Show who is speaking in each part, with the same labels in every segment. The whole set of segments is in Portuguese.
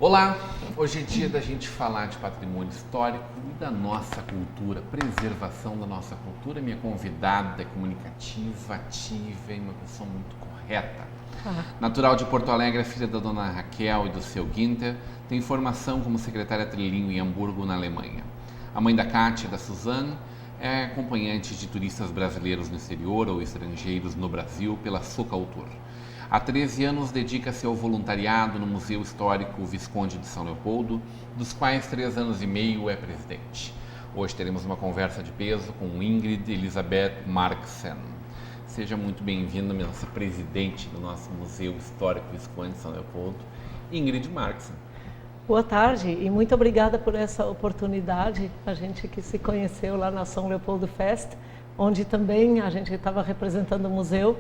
Speaker 1: Olá! Hoje é dia da gente falar de patrimônio histórico e da nossa cultura, preservação da nossa cultura. Minha convidada é comunicativa, ativa e uma pessoa muito correta. Natural de Porto Alegre, filha da dona Raquel e do seu Günther, tem formação como secretária trilingue em Hamburgo, na Alemanha. A mãe da Kátia e da Suzane é acompanhante de turistas brasileiros no exterior ou estrangeiros no Brasil pela Socautor. Há 13 anos dedica-se ao voluntariado no Museu Histórico Visconde de São Leopoldo, dos quais 3 anos e meio é presidente. Hoje teremos uma conversa de peso com Ingrid Elisabeth Marxsen. Seja muito bem-vinda, nossa presidente do nosso Museu Histórico Visconde de São Leopoldo, Ingrid Marxsen.
Speaker 2: Boa tarde e muito obrigada por essa oportunidade, a gente que se conheceu lá na São Leopoldo Fest, onde também a gente estava representando o museu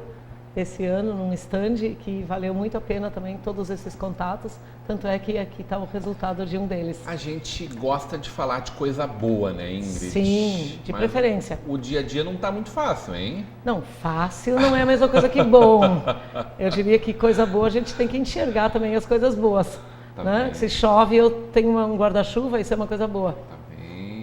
Speaker 2: esse ano num stand que valeu muito a pena também todos esses contatos, tanto é que aqui está o resultado de um deles.
Speaker 1: A gente gosta de falar de coisa boa, né, Ingrid?
Speaker 2: Sim, de preferência.
Speaker 1: O dia a dia não está muito fácil, hein?
Speaker 2: Não, fácil não é a mesma coisa que bom. Eu diria que coisa boa a gente tem que enxergar também as coisas boas. Né? Se chove eu tenho um guarda-chuva, isso é uma coisa boa.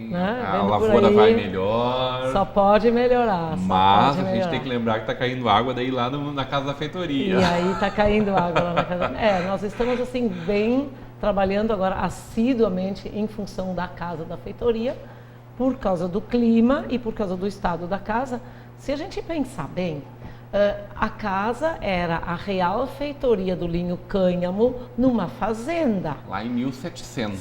Speaker 1: Né? A lavoura vai melhor.
Speaker 2: Só pode melhorar.
Speaker 1: Mas a gente tem que lembrar que está caindo água daí lá na casa da feitoria.
Speaker 2: E aí está caindo água lá na casa. Nós estamos assim bem trabalhando agora assiduamente em função da casa da feitoria, por causa do clima e por causa do estado da casa. Se a gente pensar bem, a casa era a Real Feitoria do Linho Cânhamo numa fazenda.
Speaker 1: Lá em 1700.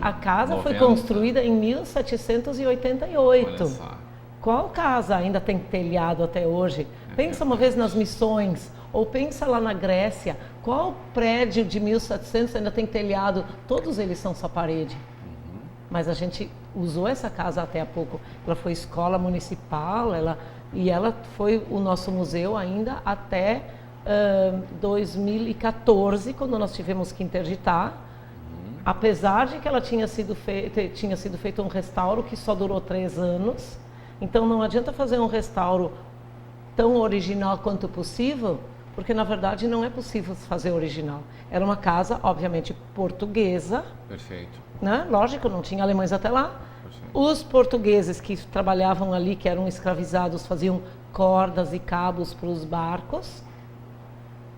Speaker 2: A casa foi construída em 1788.
Speaker 1: Olha só.
Speaker 2: Qual casa ainda tem telhado até hoje? Pensa uma vez nas missões, ou pensa lá na Grécia. Qual prédio de 1700 ainda tem telhado? Todos eles são só parede. Mas a gente usou essa casa até há pouco. Ela foi escola municipal, e ela foi o nosso museu ainda até 2014, quando nós tivemos que interditar. Apesar de que ela tinha sido feito um restauro que só durou 3 anos. Então não adianta fazer um restauro tão original quanto possível, porque na verdade não é possível fazer original. Era uma casa, obviamente, portuguesa.
Speaker 1: Perfeito.
Speaker 2: Né? Lógico, não tinha alemães até lá. Os portugueses que trabalhavam ali, que eram escravizados, faziam cordas e cabos para os barcos.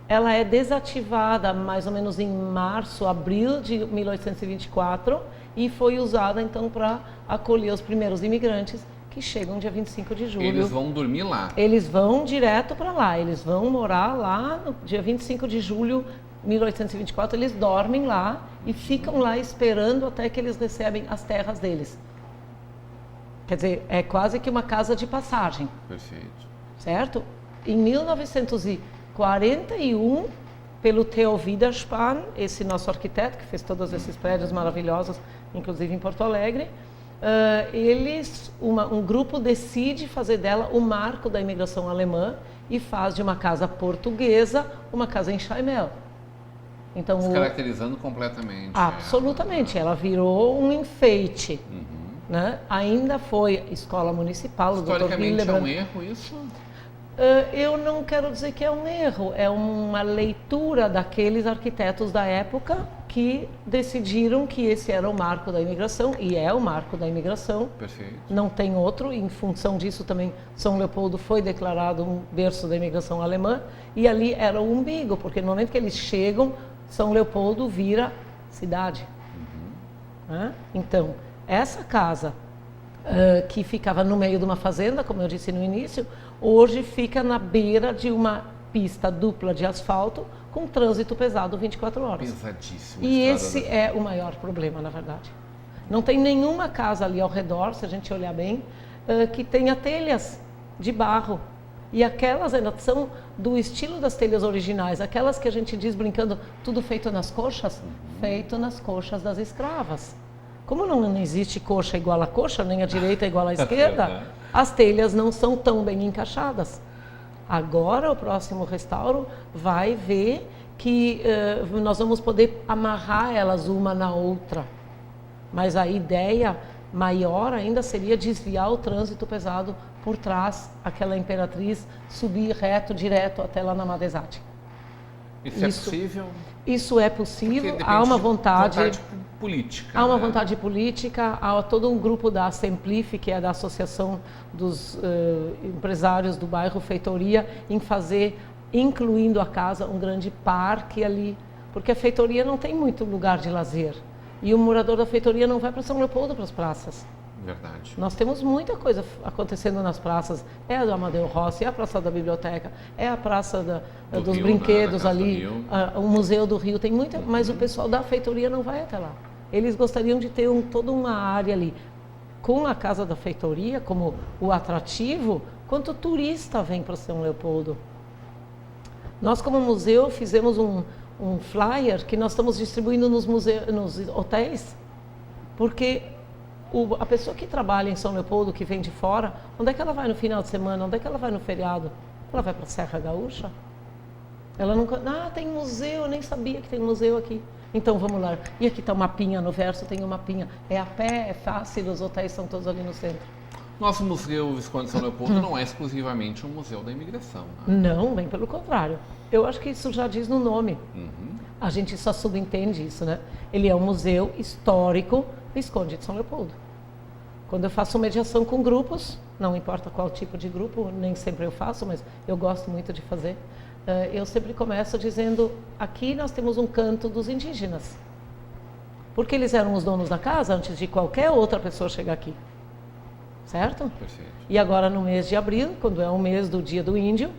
Speaker 2: Ela é desativada mais ou menos em março, abril de 1824 e foi usada então para acolher os primeiros imigrantes que chegam dia 25 de julho.
Speaker 1: Eles vão dormir lá?
Speaker 2: Eles vão direto para lá, eles vão morar lá no dia 25 de julho 1824, eles dormem lá e ficam lá esperando até que eles recebem as terras deles. Quer dizer, é quase que uma casa de passagem.
Speaker 1: Perfeito.
Speaker 2: Certo? Em 1941, pelo Theo Widerspan, esse nosso arquiteto que fez todos esses prédios maravilhosos, inclusive em Porto Alegre, um grupo decide fazer dela o marco da imigração alemã e faz de uma casa portuguesa uma casa em Chaimel. Então,
Speaker 1: descaracterizando completamente.
Speaker 2: Absolutamente, ela virou um enfeite. Né? Ainda foi escola municipal.
Speaker 1: Historicamente é um erro isso?
Speaker 2: Eu não quero dizer que é um erro, é uma leitura daqueles arquitetos da época que decidiram que esse era o marco da imigração, e é o marco da imigração.
Speaker 1: Perfeito.
Speaker 2: Não tem outro, em função disso também São Leopoldo foi declarado um berço da imigração alemã, e ali era o umbigo, porque no momento que eles chegam, São Leopoldo vira cidade. Né? Então, essa casa que ficava no meio de uma fazenda, como eu disse no início, hoje fica na beira de uma pista dupla de asfalto com trânsito pesado 24 horas.
Speaker 1: Pesadíssimo.
Speaker 2: E esse é o maior problema, na verdade. Não tem nenhuma casa ali ao redor, se a gente olhar bem, que tenha telhas de barro. E aquelas ainda são do estilo das telhas originais, aquelas que a gente diz brincando, tudo feito nas coxas, feito nas coxas das escravas. Como não existe coxa igual a coxa, nem a direita igual à esquerda,
Speaker 1: Verdade.
Speaker 2: as telhas não são tão bem encaixadas. Agora, o próximo restauro vai ver que nós vamos poder amarrar elas uma na outra. Mas a ideia maior ainda seria desviar o trânsito pesado por trás, aquela Imperatriz subir reto, direto até lá na Madesade.
Speaker 1: Isso é possível?
Speaker 2: Isso é possível,
Speaker 1: Porque
Speaker 2: há uma
Speaker 1: depende de
Speaker 2: vontade
Speaker 1: política.
Speaker 2: há uma
Speaker 1: né?
Speaker 2: vontade política, há todo um grupo da Semplife, que é da Associação dos Empresários do Bairro Feitoria, em fazer, incluindo a casa, um grande parque ali, porque a Feitoria não tem muito lugar de lazer. E o morador da Feitoria não vai para São Leopoldo, para as praças.
Speaker 1: Verdade.
Speaker 2: Nós temos muita coisa acontecendo nas praças. É a do Amadeu Rossi, é a Praça da Biblioteca, é a Praça dos
Speaker 1: Rio,
Speaker 2: Brinquedos
Speaker 1: da Casa
Speaker 2: ali,
Speaker 1: do Rio.
Speaker 2: o Museu do Rio. Tem muita, mas o pessoal da Feitoria não vai até lá. Eles gostariam de ter toda uma área ali. Com a Casa da Feitoria como o atrativo, quanto turista vem para São Leopoldo. Nós, como museu, fizemos um flyer que nós estamos distribuindo nos hotéis, porque a pessoa que trabalha em São Leopoldo, que vem de fora, onde é que ela vai no final de semana? Onde é que ela vai no feriado? Ela vai para a Serra Gaúcha? Ela nunca... Ah, tem museu, eu nem sabia que tem museu aqui. Então vamos lá. E aqui está o mapinha, no verso tem um mapinha. É a pé, é fácil, os hotéis estão todos ali no centro.
Speaker 1: Nosso Museu Visconde de São Leopoldo não é exclusivamente um museu da imigração. Né?
Speaker 2: Não, bem pelo contrário. Eu acho que isso já diz no nome. A gente só subentende isso, né? Ele é um museu histórico Visconde de São Leopoldo. Quando eu faço mediação com grupos, não importa qual tipo de grupo, nem sempre eu faço, mas eu gosto muito de fazer, eu sempre começo dizendo, aqui nós temos um canto dos indígenas. Porque eles eram os donos da casa antes de qualquer outra pessoa chegar aqui. Certo?
Speaker 1: Perfeito.
Speaker 2: E agora no mês de abril, quando é o mês do Dia do Índio,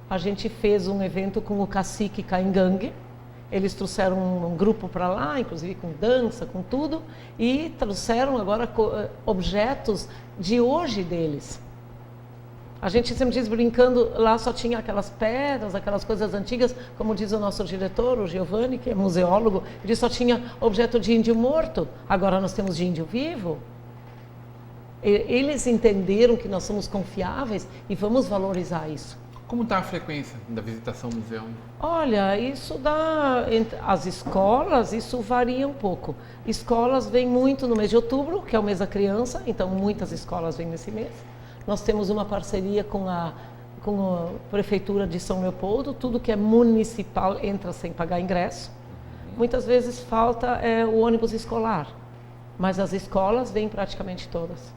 Speaker 2: a gente fez um evento com o cacique Caingangue. Eles trouxeram um grupo para lá, inclusive com dança, com tudo, e trouxeram agora objetos de hoje deles. A gente sempre diz, brincando, lá só tinha aquelas pedras, aquelas coisas antigas, como diz o nosso diretor, o Giovanni, que é museólogo, ele só tinha objeto de índio morto, agora nós temos de índio vivo. Eles entenderam que nós somos confiáveis e vamos valorizar isso.
Speaker 1: Como está a frequência da visitação ao museu?
Speaker 2: Olha, isso dá... As escolas, isso varia um pouco. Escolas vêm muito no mês de outubro, que é o mês da criança, então muitas escolas vêm nesse mês. Nós temos uma parceria com a Prefeitura de São Leopoldo, tudo que é municipal entra sem pagar ingresso. Muitas vezes falta o ônibus escolar, mas as escolas vêm praticamente todas.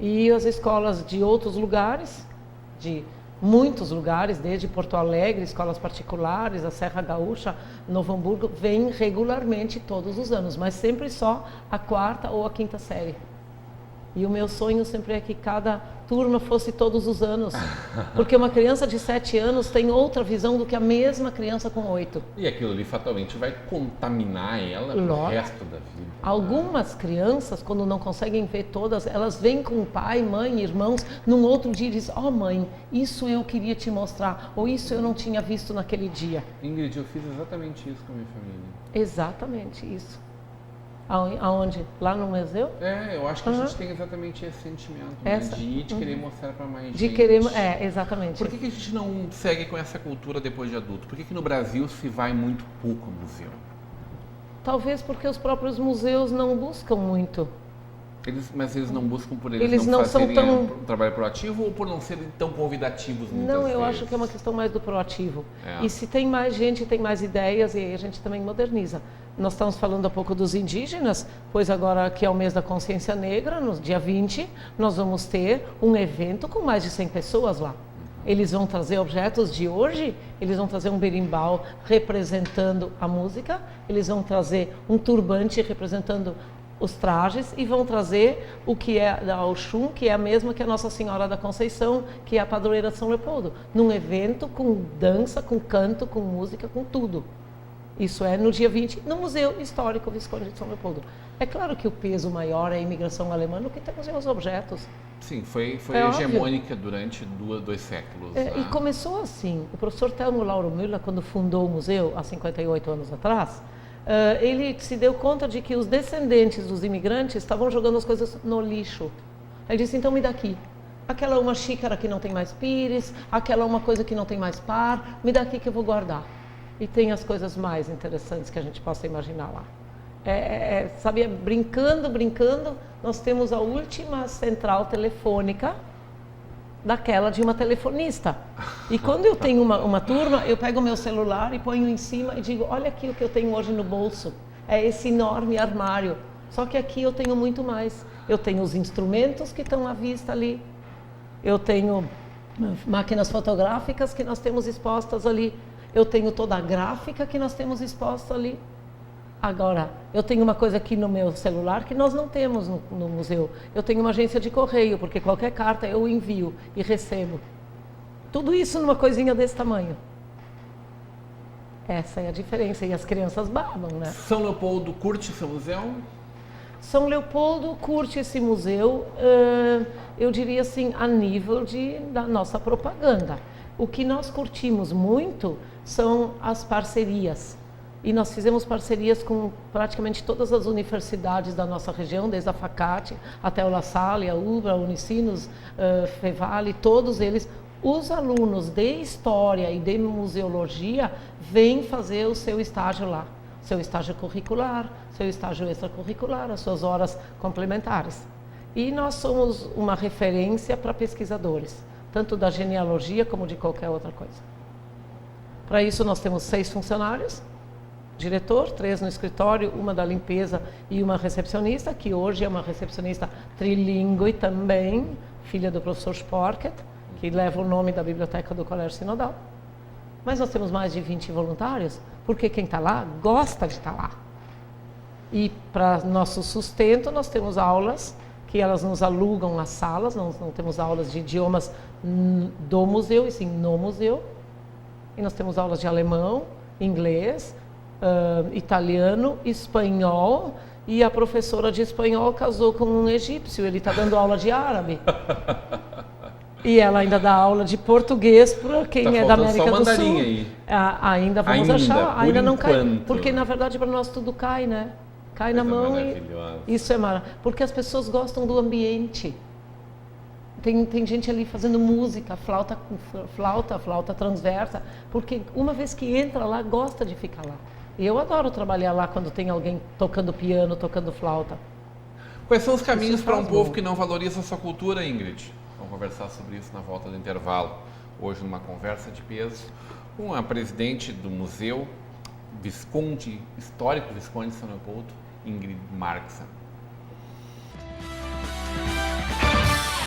Speaker 2: E as escolas de outros lugares, de muitos lugares, desde Porto Alegre, escolas particulares, a Serra Gaúcha, Novo Hamburgo, vêm regularmente todos os anos, mas sempre só a quarta ou a quinta série. E o meu sonho sempre é que cada turma fosse todos os anos, porque uma criança de 7 anos tem outra visão do que a mesma criança com 8.
Speaker 1: E aquilo ali fatalmente vai contaminar ela pro resto da vida.
Speaker 2: Algumas crianças, quando não conseguem ver todas, elas vêm com o pai, mãe, irmãos, num outro dia e dizem, mãe, isso eu queria te mostrar, ou isso eu não tinha visto naquele dia.
Speaker 1: Ingrid, eu fiz exatamente isso com a minha família.
Speaker 2: Exatamente isso. Aonde? Lá no museu?
Speaker 1: Eu acho que a gente tem exatamente esse sentimento, né? De querer mostrar para mais gente.
Speaker 2: Exatamente.
Speaker 1: Por que a gente não segue com essa cultura depois de adulto? Por que no Brasil se vai muito pouco ao museu?
Speaker 2: Talvez porque os próprios museus não buscam muito.
Speaker 1: Mas eles não buscam por eles não fazerem um trabalho proativo ou por não serem tão convidativos muitas vezes?
Speaker 2: Não, eu acho que é uma questão mais do proativo. E se tem mais gente, tem mais ideias, e aí a gente também moderniza. Nós estamos falando há pouco dos indígenas, pois agora que é o mês da consciência negra, no dia 20, nós vamos ter um evento com mais de 100 pessoas lá. Eles vão trazer objetos de hoje, eles vão trazer um berimbau representando a música, eles vão trazer um turbante representando os trajes e vão trazer o que é da Oxum, que é a mesma que a Nossa Senhora da Conceição, que é a padroeira de São Leopoldo, num evento com dança, com canto, com música, com tudo. Isso é no dia 20, no Museu Histórico Visconde de São Leopoldo. É claro que o peso maior é a imigração alemã do que temos os objetos.
Speaker 1: Sim, foi hegemônica durante 2 séculos. Né?
Speaker 2: E começou assim. O professor Telmo Lauro Müller, quando fundou o museu, há 58 anos atrás, ele se deu conta de que os descendentes dos imigrantes estavam jogando as coisas no lixo. Ele disse, então me dá aqui. Aquela é uma xícara que não tem mais pires, aquela é uma coisa que não tem mais par, me dá aqui que eu vou guardar. E tem as coisas mais interessantes que a gente possa imaginar lá. Sabe, brincando, nós temos a última central telefônica daquela de uma telefonista. E quando eu tenho uma turma, eu pego o meu celular e ponho em cima e digo, olha aqui o que eu tenho hoje no bolso. É esse enorme armário. Só que aqui eu tenho muito mais. Eu tenho os instrumentos que estão à vista ali. Eu tenho máquinas fotográficas que nós temos expostas ali. Eu tenho toda a gráfica que nós temos exposta ali. Agora, eu tenho uma coisa aqui no meu celular que nós não temos no museu. Eu tenho uma agência de correio, porque qualquer carta eu envio e recebo. Tudo isso numa coisinha desse tamanho. Essa é a diferença. E as crianças babam, né?
Speaker 1: São Leopoldo curte seu museu?
Speaker 2: São Leopoldo curte esse museu, eu diria assim, a nível da nossa propaganda. O que nós curtimos muito são as parcerias. E nós fizemos parcerias com praticamente todas as universidades da nossa região, desde a FACAT até o La Salle, a UBRA, a Unicinos, Fevale, todos eles. Os alunos de História e de Museologia vêm fazer o seu estágio lá. Seu estágio curricular, seu estágio extracurricular, as suas horas complementares. E nós somos uma referência para pesquisadores, tanto da genealogia como de qualquer outra coisa. Para isso nós temos 6 funcionários, diretor, 3 no escritório, uma da limpeza e uma recepcionista, que hoje é uma recepcionista trilíngue também, filha do professor Sporket, que leva o nome da biblioteca do Colégio Sinodal. Mas nós temos mais de 20 voluntários, porque quem está lá gosta de estar lá. E para nosso sustento nós temos aulas, que elas nos alugam as salas, não temos aulas de idiomas do museu, e sim no museu. E nós temos aulas de alemão, inglês, italiano, espanhol, e a professora de espanhol casou com um egípcio, ele está dando aula de árabe. E ela ainda dá aula de português para quem é da América do Sul.
Speaker 1: Aí.
Speaker 2: Ainda vamos achar, ainda não cai, porque na verdade para nós tudo cai, né? Cai na mão e isso é maravilhoso. Porque as pessoas gostam do ambiente. Tem gente ali fazendo música, flauta transversa, porque uma vez que entra lá, gosta de ficar lá. E eu adoro trabalhar lá quando tem alguém tocando piano, tocando flauta.
Speaker 1: Quais são os caminhos para um povo que não valoriza a sua cultura, Ingrid? Vamos conversar sobre isso na volta do intervalo. Hoje, numa conversa de peso, com a presidente do Museu Histórico Visconde de São Leopoldo, Ingrid Marxsen.